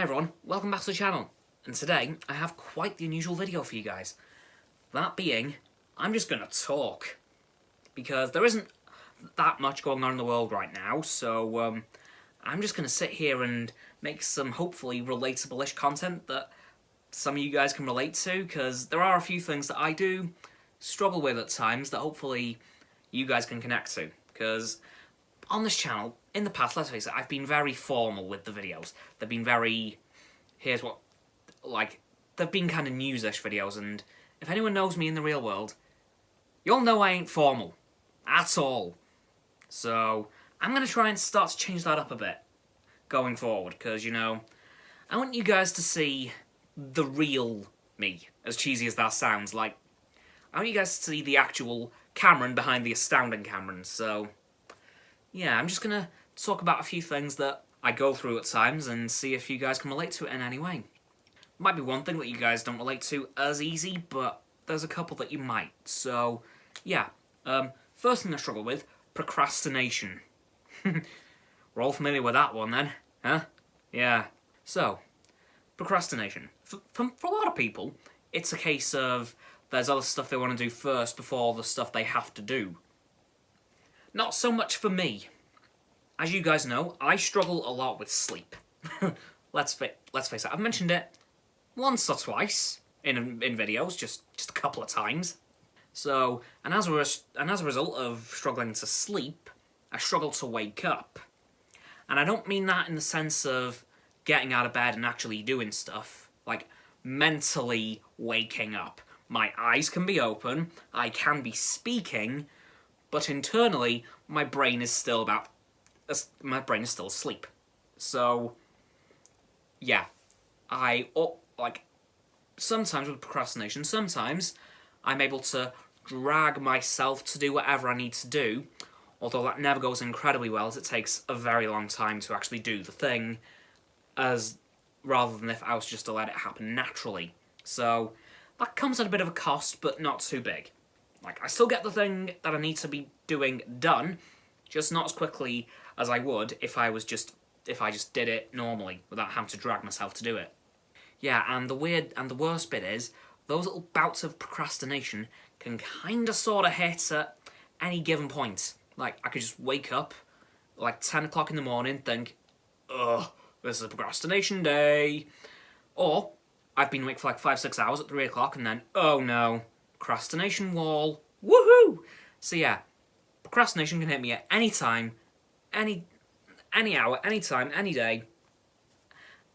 everyone, welcome back to the channel, and today I have quite the unusual video for you guys. That being, I'm just gonna talk, because there isn't that much going on in the world right now, so I'm just gonna sit here and make some hopefully relatable-ish content that some of you guys can relate to, because there are a few things that I do struggle with at times that hopefully you guys can connect to, because on this channel, in the past, let's face it, I've been very formal with the videos. They've been very, they've been kind of news-ish videos, and if anyone knows me in the real world, you'll know I ain't formal. At all. So, I'm going to try and start to change that up a bit, going forward, because, you know, I want you guys to see the real me, as cheesy as that sounds. Like, I want you guys to see the actual Cameron behind the astounding Cameron, so yeah, I'm just gonna talk about a few things that I go through at times and see if you guys can relate to it in any way. Might be one thing that you guys don't relate to as easy, but there's a couple that you might. So, yeah. First thing I struggle with, procrastination. We're all familiar with that one then, huh? Yeah. So, procrastination. For a lot of people, it's a case of there's other stuff they want to do first before the stuff they have to do. Not so much for me. As you guys know, I struggle a lot with sleep. Let's face it, I've mentioned it once or twice in videos, just a couple of times. So, and as a result of struggling to sleep, I struggle to wake up. And I don't mean that in the sense of getting out of bed and actually doing stuff, like mentally waking up. My eyes can be open, I can be speaking, but internally, my brain is still asleep. So, yeah, sometimes with procrastination, sometimes I'm able to drag myself to do whatever I need to do, although that never goes incredibly well, as it takes a very long time to actually do the thing, rather than if I was just to let it happen naturally. So, that comes at a bit of a cost, but not too big. Like, I still get the thing that I need to be doing done, just not as quickly as I would if I just did it normally, without having to drag myself to do it. Yeah, and the worst bit is, those little bouts of procrastination can kinda sorta hit at any given point. Like, I could just wake up, like 10 o'clock in the morning, think, ugh, this is a procrastination day. Or, I've been awake for like 5-6 hours at 3 o'clock, and then, oh no, procrastination wall. Woohoo! So yeah, procrastination can hit me at any time, any hour, any time, any day,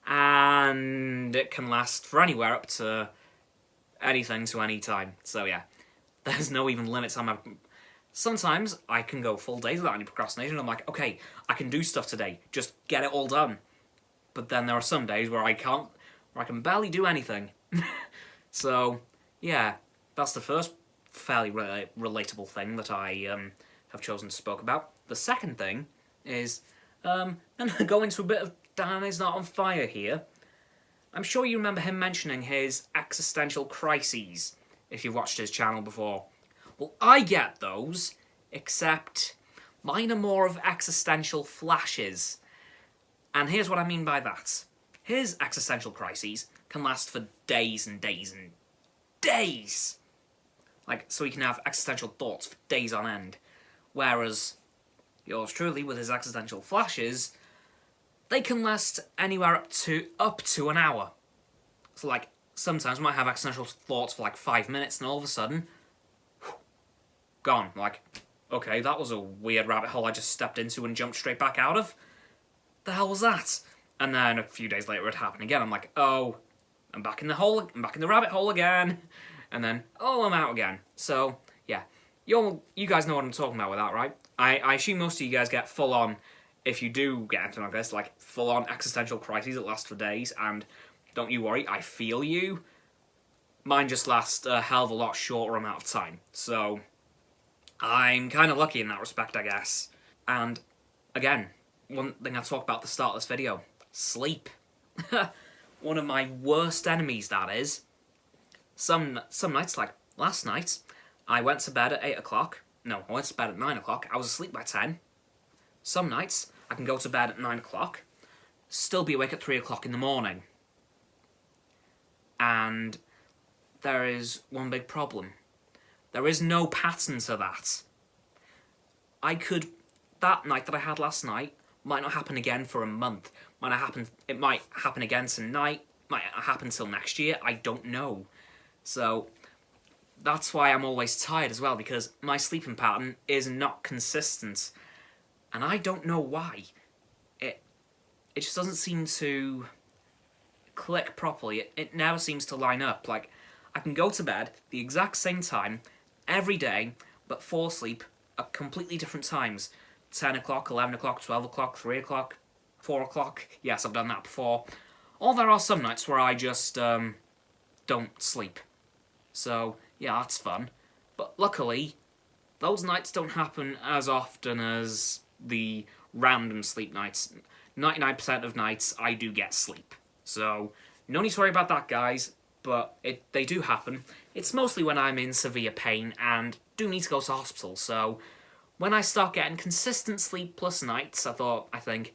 and it can last for anywhere up to anything to any time. So yeah, there's no even limits on my... Sometimes I can go full days without any procrastination. I'm like, okay, I can do stuff today, just get it all done. But then there are some days where I can't, where I can barely do anything. So yeah, that's the first fairly relatable thing that I have chosen to spoke about. The second thing is, and I go into a bit of Dan is not on fire here. I'm sure you remember him mentioning his existential crises, if you've watched his channel before. Well, I get those, except mine are more of existential flashes. And here's what I mean by that. His existential crises can last for days and days and days. Like, so he can have existential thoughts for days on end. Whereas yours truly, with his existential flashes, they can last anywhere up to an hour. So like, sometimes I might have existential thoughts for like 5 minutes, and all of a sudden, gone. Like, okay, that was a weird rabbit hole I just stepped into and jumped straight back out of. The hell was that? And then a few days later it happened again. I'm like, oh, I'm back in the rabbit hole again. And then, oh, I'm out again. So, yeah. You guys know what I'm talking about with that, right? I assume most of you guys get full-on, if you do get anything like this, like full-on existential crises that last for days, and don't you worry, I feel you. Mine just last a hell of a lot shorter amount of time. So, I'm kind of lucky in that respect, I guess. And, again, one thing I talked about at the start of this video, sleep. One of my worst enemies, that is. Some nights, like last night, I went to bed at 8 o'clock. No, I went to bed at 9 o'clock. I was asleep by 10. Some nights, I can go to bed at 9 o'clock, still be awake at 3 o'clock in the morning. And there is one big problem. There is no pattern to that. That night that I had last night might not happen again for a month. It might happen again tonight, might not happen till next year, I don't know. So that's why I'm always tired as well, because my sleeping pattern is not consistent. And I don't know why. It just doesn't seem to click properly. It never seems to line up. Like, I can go to bed the exact same time every day, but fall asleep at completely different times. 10 o'clock, 11 o'clock, 12 o'clock, 3 o'clock, 4 o'clock. Yes, I've done that before. Or there are some nights where I just don't sleep. So, yeah, that's fun. But luckily, those nights don't happen as often as the random sleep nights. 99% of nights, I do get sleep. So, no need to worry about that, guys. But they do happen. It's mostly when I'm in severe pain and do need to go to hospital. So, when I start getting consistent sleepless nights, I think,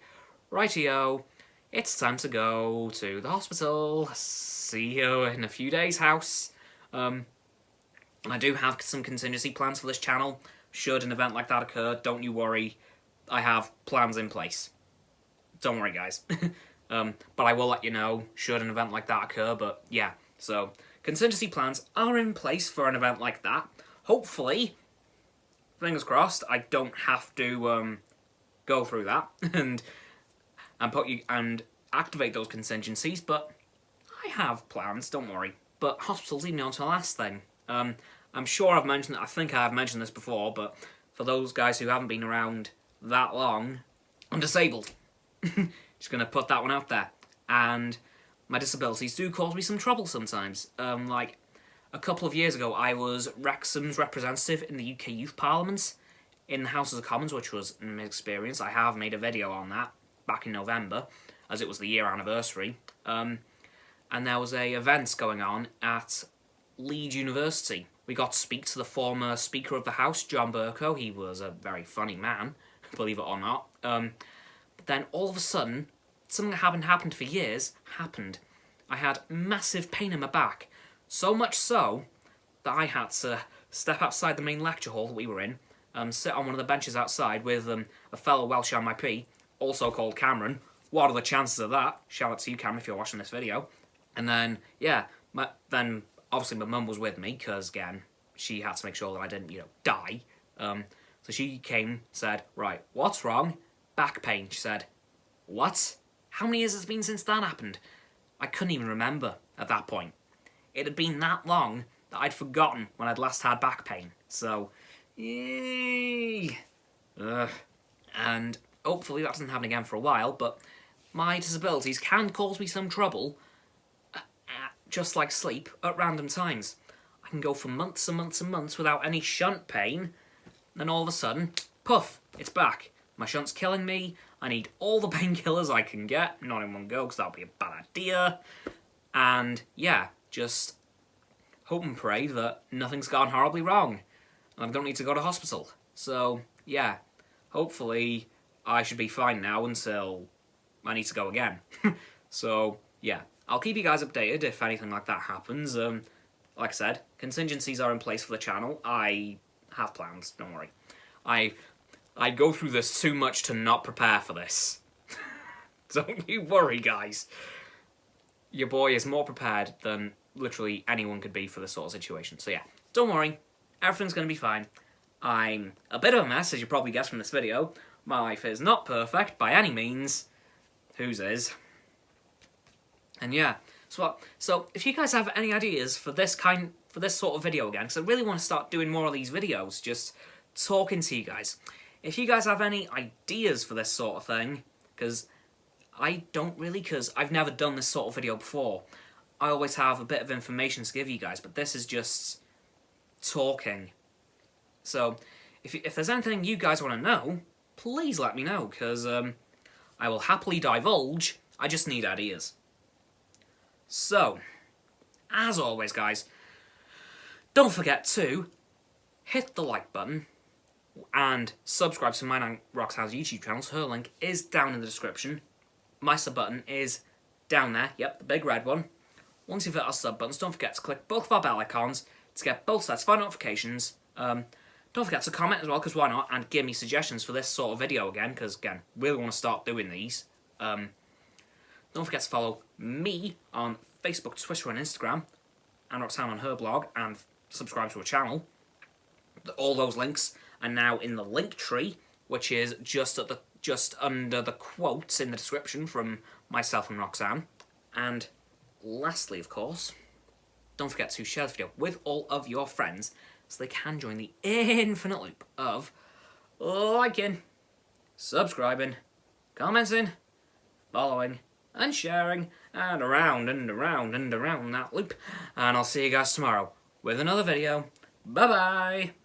rightio, it's time to go to the hospital. See you in a few days, house. I do have some contingency plans for this channel. Should an event like that occur, don't you worry. I have plans in place. Don't worry, guys. But I will let you know should an event like that occur. But yeah, so contingency plans are in place for an event like that. Hopefully, fingers crossed, I don't have to go through that and activate those contingencies. But I have plans. Don't worry. But hospitals lead me on to the last thing. I'm sure I've mentioned. I think I've mentioned this before, but for those guys who haven't been around that long, I'm disabled. Just gonna put that one out there. And my disabilities do cause me some trouble sometimes. Like a couple of years ago, I was Wrexham's representative in the UK Youth Parliament in the House of Commons, which was an experience. I have made a video on that back in November, as it was the year anniversary. And there was a event going on at Leeds University. We got to speak to the former Speaker of the House, John Bercow. He was a very funny man, believe it or not. But then all of a sudden, something that hadn't happened for years happened. I had massive pain in my back. So much so that I had to step outside the main lecture hall that we were in, sit on one of the benches outside with a fellow Welsh MIP, also called Cameron. What are the chances of that? Shout out to you, Cameron, if you're watching this video. And then, yeah, then obviously my mum was with me, because, again, she had to make sure that I didn't, die. So she came, said, right, what's wrong? Back pain. She said, what? How many years has it been since that happened? I couldn't even remember at that point. It had been that long that I'd forgotten when I'd last had back pain. So, yay! And hopefully that doesn't happen again for a while, but my disabilities can cause me some trouble, just like sleep, at random times. I can go for months and months and months without any shunt pain, then all of a sudden, poof, it's back. My shunt's killing me, I need all the painkillers I can get, not in one go, because that would be a bad idea. And yeah, just hope and pray that nothing's gone horribly wrong, and I don't need to go to hospital. So yeah, hopefully I should be fine now until I need to go again. So yeah, I'll keep you guys updated if anything like that happens. Like I said, contingencies are in place for the channel. I have plans, don't worry. I go through this too much to not prepare for this. Don't you worry, guys. Your boy is more prepared than literally anyone could be for this sort of situation. So yeah, don't worry. Everything's going to be fine. I'm a bit of a mess, as you probably guessed from this video. My life is not perfect by any means. Whose is? And yeah, so if you guys have any ideas for this sort of video again, because I really want to start doing more of these videos, just talking to you guys. If you guys have any ideas for this sort of thing, because I don't really, because I've never done this sort of video before. I always have a bit of information to give you guys, but this is just talking. So if there's anything you guys want to know, please let me know, because I will happily divulge. I just need ideas. So, as always, guys, don't forget to hit the like button and subscribe to mine and Roxo's YouTube channels. Her link is down in the description. my sub button is down there. Yep, the big red one. Once you've hit our sub buttons, don't forget to click both of our bell icons to get both sets of our notifications. Don't forget to comment as well, because why not, and give me suggestions for this sort of video again, because again, really want to start doing these. Don't forget to follow me on Facebook, Twitter and Instagram, and Roxanne on her blog, and subscribe to her channel. All those links are now in the link tree, which is just under the quotes in the description from myself and Roxanne. And lastly, of course, don't forget to share the video with all of your friends so they can join the infinite loop of liking, subscribing, commenting, following, and sharing, and around and around and around that loop. And I'll see you guys tomorrow with another video. Bye-bye!